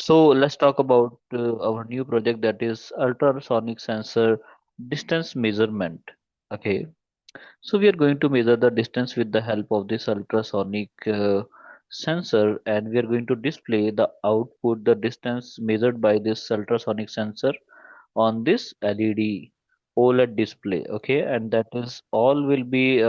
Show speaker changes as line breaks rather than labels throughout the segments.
So let's talk about our new project, that is ultrasonic sensor distance measurement. Okay, so we are going to measure the distance with the help of this ultrasonic sensor, and we are going to display the output, the distance measured by this ultrasonic sensor on this LED OLED display. Okay, and that is all will be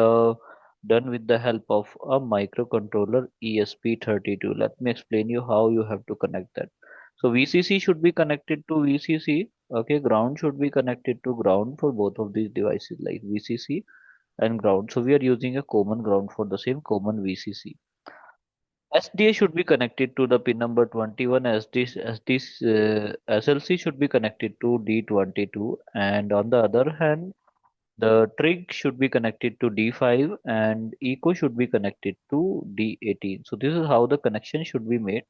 done with the help of a microcontroller ESP32. Let me explain you how you have to connect that. So VCC should be connected to VCC. Okay, ground should be connected to ground for both of these devices, like VCC and ground. So we are using a common ground for the same common VCC. SDA should be connected to the pin number 21. SLC should be connected to D22, and on the other hand, the trig should be connected to D5 and echo should be connected to D18. So this is how the connection should be made.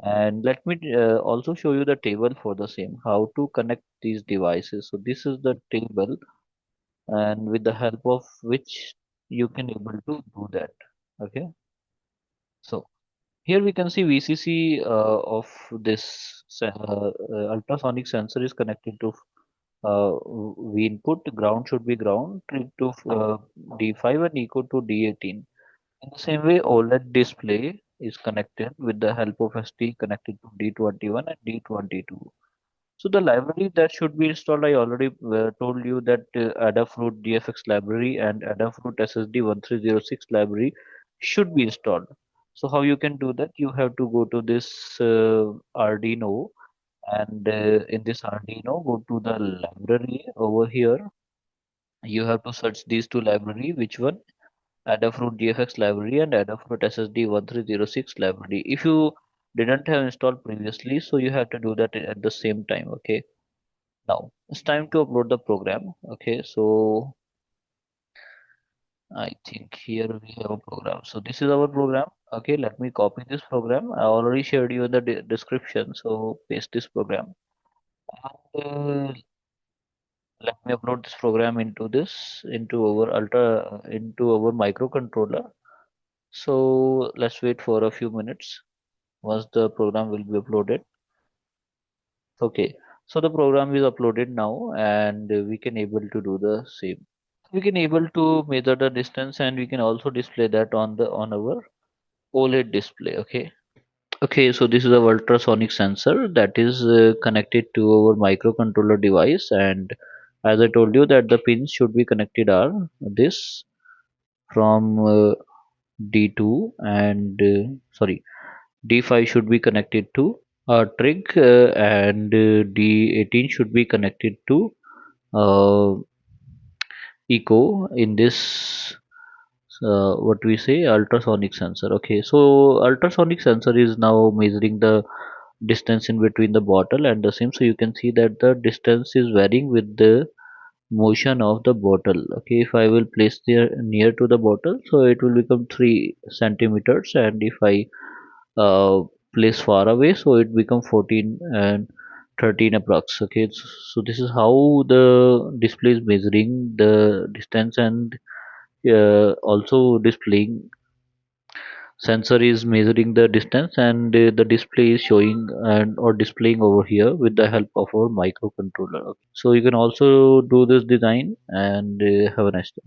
And let me also show you the table for the same, how to connect these devices. So this is the table, and with the help of which you can able to do that. Okay, so here we can see VCC of this ultrasonic sensor is connected to V input, ground should be ground, trig to D5 and echo to D18. In the same way, OLED display is connected with the help of ST connected to D21 and D22. So the library that should be installed, I already told you that Adafruit DFX library and Adafruit SSD1306 library should be installed. So how you can do that? You have to go to this Arduino, and in this Arduino, go to the library over here. You have to search these two library. Which one? Adafruit DFX library and Adafruit SSD1306 library. If you didn't have installed previously, so you have to do that at the same time. Okay. Now it's time to upload the program. Okay, so I think here we have a program. So this is our program. Okay, let me copy this program. I already shared you the description. So paste this program. And let me upload this program into into our microcontroller. So let's wait for a few minutes once the program will be uploaded. Okay, so the program is uploaded now, and we can able to do the same. We can able to measure the distance, and we can also display that on the on our OLED display. Okay, so this is a ultrasonic sensor that is connected to our microcontroller device, and as I told you that the pins should be connected are this from D2 and sorry, D5 should be connected to trig, and D18 should be connected to uh, echo in this what we say ultrasonic sensor. Okay, so ultrasonic sensor is now measuring the distance in between the bottle and the sim, so you can see that the distance is varying with the motion of the bottle. Okay, if I will place there near to the bottle, so it will become 3 centimeters, and if I uh, place far away, so it become 14 and 13 approx. Okay, so this is how the display is measuring the distance, and also displaying sensor is measuring the distance, and the display is showing and or displaying over here with the help of our microcontroller. Okay. So you can also do this design, and have a nice day.